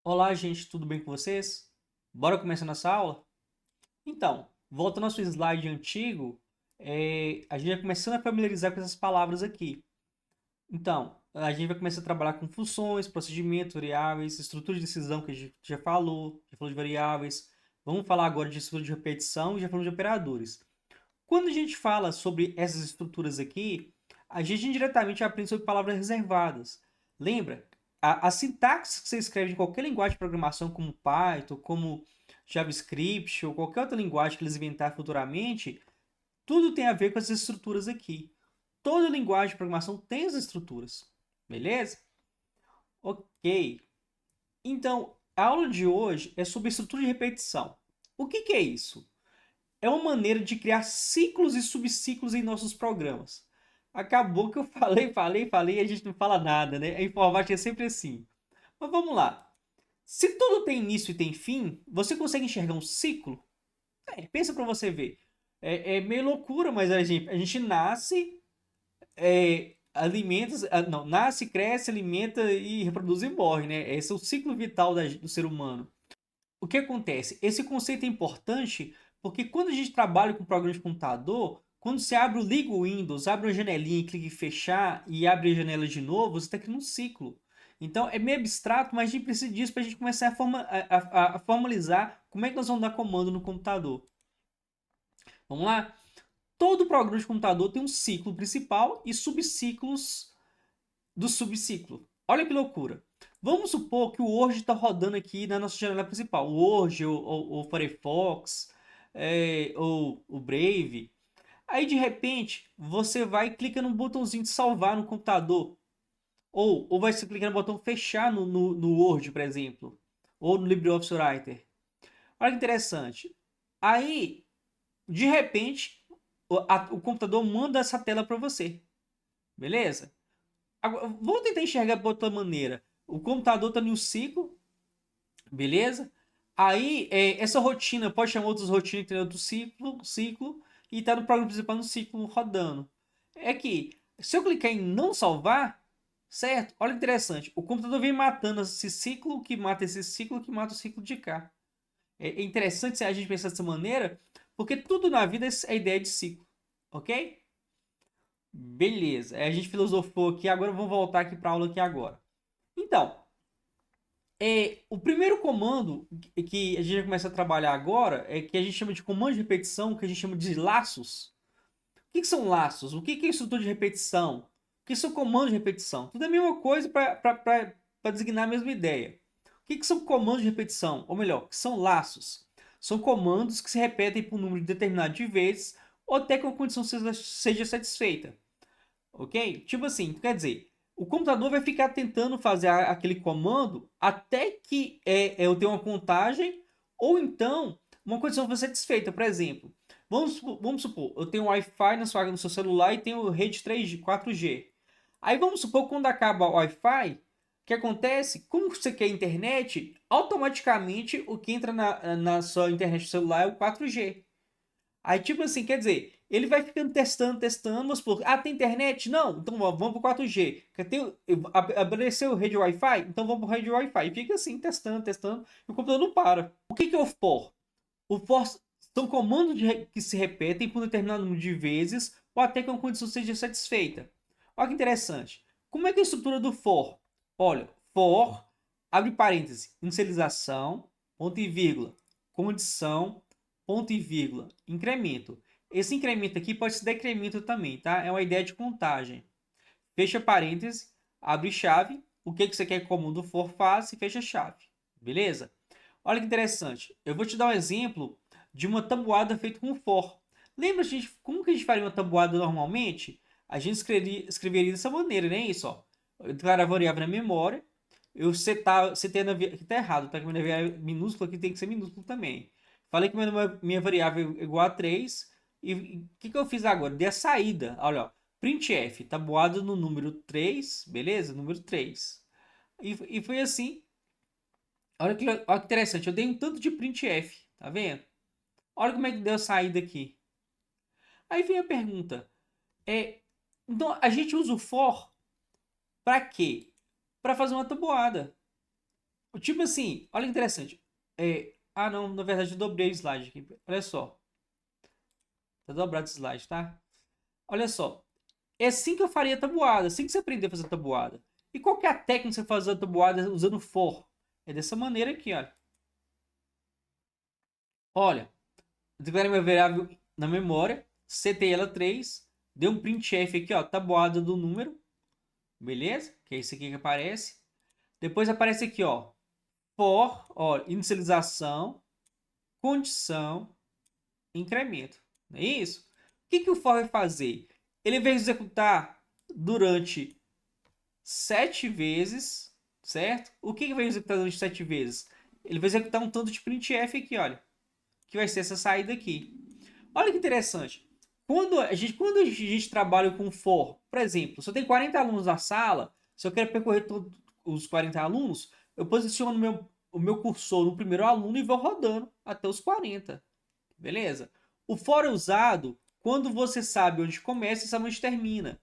Olá, gente, tudo bem com vocês? Bora começar nossa aula? Então, voltando ao nosso slide antigo, a gente vai começando a familiarizar com essas palavras aqui. Então, a gente vai começar a trabalhar com funções, procedimentos, variáveis, estrutura de decisão que a gente já falou de variáveis. Vamos falar agora de estrutura de repetição e já falamos de operadores. Quando a gente fala sobre essas estruturas aqui, a gente indiretamente aprende sobre palavras reservadas. Lembra? A sintaxe que você escreve em qualquer linguagem de programação, como Python, como JavaScript ou qualquer outra linguagem que eles inventarem futuramente, tudo tem a ver com essas estruturas aqui. Toda linguagem de programação tem as estruturas. Beleza? Ok. Então, a aula de hoje é sobre estrutura de repetição. O que é isso? É uma maneira de criar ciclos e subciclos em nossos programas. Acabou que eu falei e a gente não fala nada, né? A informática é sempre assim. Mas vamos lá. Se tudo tem início e tem fim, você consegue enxergar um ciclo? Pensa para você ver. É meio loucura, mas a gente nasce, alimenta, não, nasce, cresce, alimenta e reproduz e morre, né? Esse é o ciclo vital do ser humano. O que acontece? Esse conceito é importante porque quando a gente trabalha com programa de computador, quando você liga o Windows, abre uma janelinha, clica em fechar e abre a janela de novo, você está criando um ciclo. Então é meio abstrato, mas a gente precisa disso para a gente começar a formalizar como é que nós vamos dar comando no computador. Vamos lá? Todo programa de computador tem um ciclo principal e subciclos do subciclo. Olha que loucura. Vamos supor que o Word está rodando aqui na nossa janela principal. O Word, o Firefox, ou o Brave. Aí de repente você vai e clica no botãozinho de salvar no computador. Ou vai se clicar no botão fechar no Word, por exemplo. Ou no LibreOffice Writer. Olha que interessante. Aí, de repente, o computador manda essa tela para você. Beleza? Agora, vamos tentar enxergar de outra maneira. O computador está em um ciclo, beleza? Aí, essa rotina pode chamar outras rotinas que tem outro ciclo, e está no programa principal no ciclo rodando. É que, se eu clicar em não salvar, certo? Olha que interessante. O computador vem matando esse ciclo, que mata esse ciclo, que mata o ciclo de cá. É interessante a gente pensar dessa maneira, porque tudo na vida é a ideia de ciclo, ok? Beleza. A gente filosofou aqui, agora vamos voltar aqui para a aula aqui agora. Então, o primeiro comando que a gente vai começar a trabalhar agora é que a gente chama de comando de repetição, que a gente chama de laços. O que são laços? O que é estrutura de repetição? O que são comandos de repetição? Tudo é a mesma coisa para designar a mesma ideia. O que são comandos de repetição? Ou melhor, o que são laços? São comandos que se repetem por um número determinado de vezes ou até que uma condição seja satisfeita. Ok? Tipo assim, quer dizer, o computador vai ficar tentando fazer aquele comando até que eu tenha uma contagem ou então uma condição for satisfeita. Por exemplo, vamos supor, eu tenho Wi-Fi no seu celular e tenho rede 3G, 4G. Aí vamos supor que quando acaba o Wi-Fi, o que acontece? Como você quer internet, automaticamente o que entra na sua internet celular é o 4G. Aí, tipo assim, quer dizer, ele vai ficando testando, mas por, tem internet? Não, então vamos pro 4G. Apareceu rede Wi-Fi? Então vamos pro rede Wi-Fi. E fica assim, testando, e o computador não para. O que é o for? O for são comandos que se repetem por um determinado número de vezes, ou até que uma condição seja satisfeita. Olha que interessante. Como é que é a estrutura do for? Olha, for, abre parênteses, inicialização, ponto e vírgula, condição, ponto e vírgula, incremento. Esse incremento aqui pode ser decremento também, tá? É uma ideia de contagem. Fecha parênteses, abre chave, o que você quer que o comando for faça e fecha chave. Beleza? Olha que interessante. Eu vou te dar um exemplo de uma tabuada feita com for. Lembra, gente, como que a gente faria uma tabuada normalmente? A gente escreveria dessa maneira, né? Isso, ó. Eu declaro a variável na memória. Eu setei aqui tá errado, tá? Que minha variável é minúscula aqui tem que ser minúsculo também. Falei que minha variável é igual a 3. E o que eu fiz agora? Dei a saída. Olha, ó. Printf, tabuada no número 3, beleza? Número 3. E foi assim. Olha que interessante, eu dei um tanto de printf, tá vendo? Olha como é que deu a saída aqui. Aí vem a pergunta, então a gente usa o for para quê? Para fazer uma tabuada. Tipo assim, olha que interessante. Ah, não, na verdade eu dobrei o slide aqui. Olha só. Tá dobrado o slide, tá? Olha só. É assim que eu faria a tabuada, assim que você aprender a fazer a tabuada. E qual que é a técnica que você faz a tabuada usando for? É dessa maneira aqui, olha. Olha, eu declarei minha variável na memória, setei ela 3, dei um printf aqui, ó, tabuada do número, beleza? Que é isso aqui que aparece. Depois aparece aqui, ó, for, ó, inicialização, condição, incremento. Não é isso? O que, que o for vai fazer? Ele vai executar durante 7 vezes, certo? O que, que vai executar durante 7 vezes? Ele vai executar um tanto de printf aqui, olha, que vai ser essa saída aqui. Olha que interessante. Quando a gente trabalha com for, por exemplo, se eu tenho 40 alunos na sala, se eu quero percorrer todos os 40 alunos, eu posiciono o meu cursor no primeiro aluno e vou rodando até os 40. Beleza? O for é usado quando você sabe onde começa e sabe onde termina.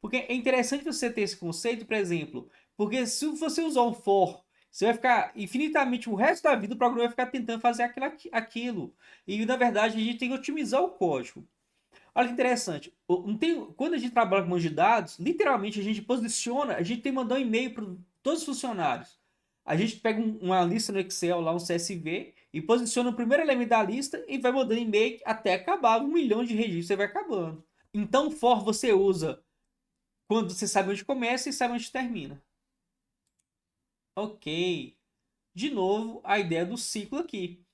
Porque é interessante você ter esse conceito, por exemplo, porque se você usar um for, você vai ficar infinitamente o resto da vida, o programa vai ficar tentando fazer aquilo. E na verdade a gente tem que otimizar o código. Olha que interessante. Quando a gente trabalha com banco de dados, literalmente a gente posiciona, a gente tem que mandar um e-mail para todos os funcionários. A gente pega uma lista no Excel, lá um CSV, e posiciona o primeiro elemento da lista e vai mandando e-mail até acabar 1 milhão de registros, você vai acabando. Então, for você usa quando você sabe onde começa e sabe onde termina. Ok. De novo, a ideia do ciclo aqui.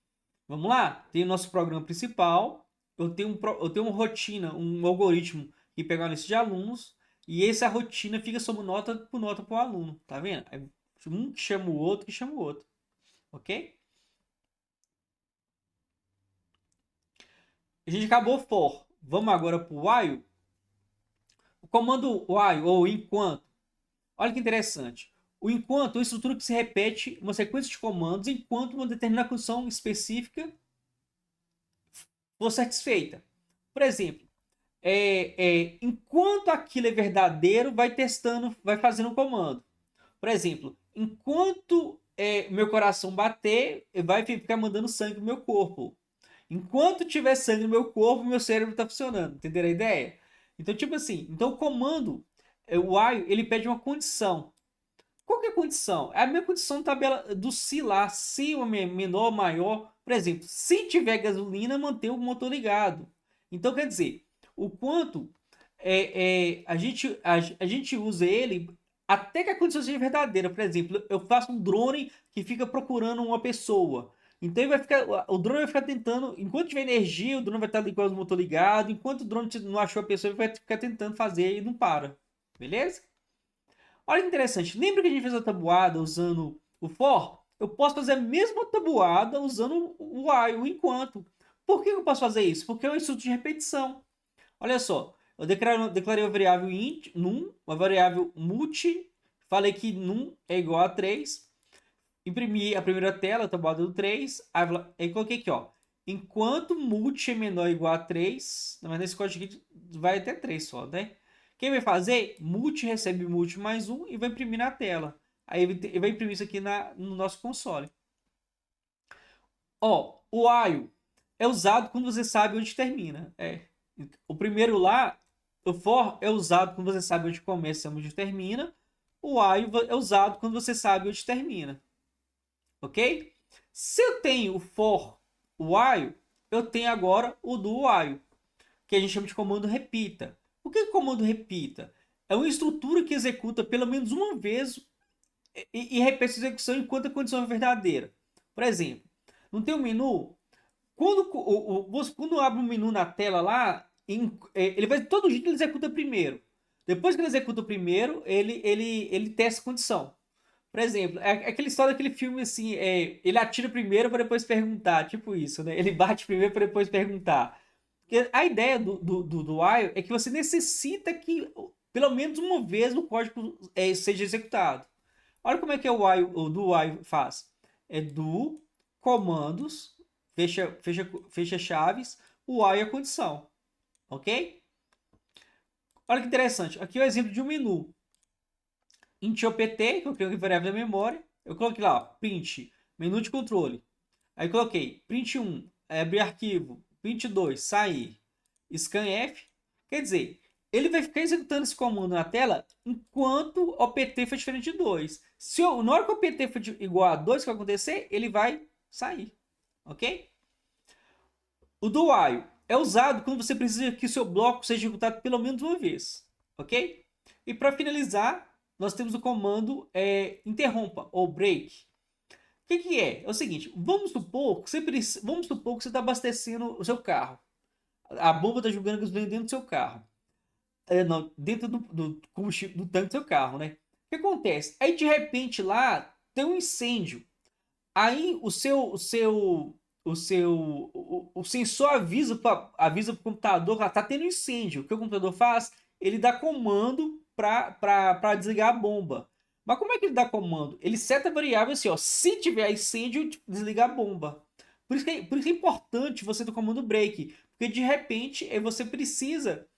Vamos lá? Tem o nosso programa principal. Eu tenho uma rotina, um algoritmo que pega uma lista de alunos. E essa rotina fica sob nota por nota para o aluno. Tá vendo? É um que chama o outro, que chama o outro. Ok? A gente acabou for. Vamos agora para o while. O comando while, ou enquanto. Olha que interessante. O enquanto é uma estrutura que se repete uma sequência de comandos enquanto uma determinada condição específica for satisfeita. Por exemplo, enquanto aquilo é verdadeiro, vai testando, vai fazendo um comando. Por exemplo, enquanto meu coração bater, vai ficar mandando sangue no meu corpo. Enquanto tiver sangue no meu corpo, meu cérebro está funcionando. Entenderam a ideia? Então, tipo assim, então o comando, o while, ele pede uma condição. Qual que é a condição? É a minha condição de tabela do se lá, se o menor ou maior. Por exemplo, se tiver gasolina, manter o motor ligado. Então, quer dizer, o quanto a gente usa ele até que a condição seja verdadeira. Por exemplo, eu faço um drone que fica procurando uma pessoa. Então o drone vai ficar tentando, enquanto tiver energia, o drone vai estar com o motor ligado. Enquanto o drone não achou a pessoa, ele vai ficar tentando fazer e não para. Beleza? Olha que interessante. Lembra que a gente fez a tabuada usando o for? Eu posso fazer a mesma tabuada usando o while, o enquanto. Por que eu posso fazer isso? Porque é um estudo de repetição. Olha só, eu declarei uma variável int, num, uma variável multi, falei que num é igual a 3, imprimi a primeira tela, a tabuada do 3, aí coloquei aqui, ó, enquanto multi é menor ou igual a 3, mas nesse código aqui vai até 3 só, né? Quem vai fazer? Multi recebe multi mais 1 e vai imprimir na tela. Aí ele vai imprimir isso aqui no nosso console. Ó, o while é usado quando você sabe onde termina. O primeiro lá, o for é usado quando você sabe onde começa e onde termina. O while é usado quando você sabe onde termina. Ok? Se eu tenho o for while, eu tenho agora o do while, que a gente chama de comando repita. O que é o comando repita? É uma estrutura que executa pelo menos uma vez e repete a execução enquanto a condição é verdadeira. Por exemplo, não tem um menu? Quando abre um menu na tela lá, ele vai todo jeito ele executa primeiro. Depois que ele executa o primeiro, ele testa a condição. Por exemplo, é aquela história daquele filme assim, ele atira primeiro para depois perguntar, tipo isso, né? Ele bate primeiro para depois perguntar. Porque a ideia do while é que você necessita que pelo menos uma vez o código seja executado. Olha como é que o do while faz. É do comandos, fecha chaves, o while é a condição. Ok? Olha que interessante. Aqui é o exemplo de um menu. Int opt, que eu crio aqui variável da memória. Eu coloquei lá, ó, print, menu de controle. Aí coloquei print 1, abrir arquivo, print 2, sair, scanf. Quer dizer, ele vai ficar executando esse comando na tela enquanto o opt for diferente de 2. Na hora que o opt for igual a 2, o que vai acontecer? Ele vai sair, ok? O do while é usado quando você precisa que o seu bloco seja executado pelo menos uma vez, ok? E para finalizar, nós temos o comando interrompa ou break. O que é? É o seguinte, vamos supor que você está abastecendo o seu carro. A bomba está jogando gasolina dentro do seu carro. Não, dentro do combustível do tanque do seu carro, né? O que acontece? Aí de repente lá tem um incêndio. Aí o sensor avisa pro computador que tá tendo incêndio. O que o computador faz? Ele dá comando para desligar a bomba. Mas como é que ele dá comando? Ele seta a variável assim, ó, se tiver incêndio, desliga a bomba. Por isso que é importante você ter o comando break, porque de repente você precisa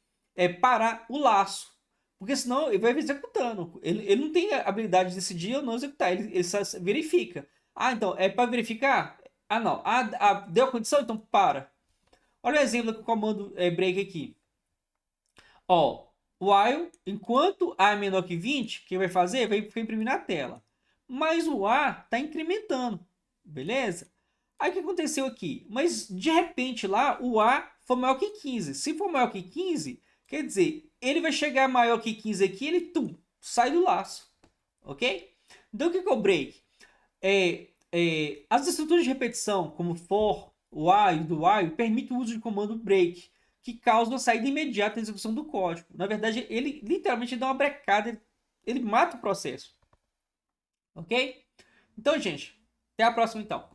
parar o laço. Porque senão ele vai executando. Ele não tem a habilidade de decidir ou não executar. Ele só verifica. Ah, então, é para verificar? Ah, não. Deu a condição? Então para. Olha o exemplo do comando break aqui. Ó, while, enquanto A é menor que 20, o que vai fazer? Vai imprimir na tela. Mas o A está incrementando. Beleza? Aí o que aconteceu aqui? Mas de repente lá, o A foi maior que 15. Se for maior que 15, quer dizer, ele vai chegar maior que 15 aqui, ele sai do laço. Ok? Então o que é o break? As estruturas de repetição, como for, while e do while, permitem o uso de comando break, que causa uma saída imediata da execução do código. Na verdade, ele literalmente dá uma brecada, ele mata o processo. Ok? Então, gente, até a próxima então.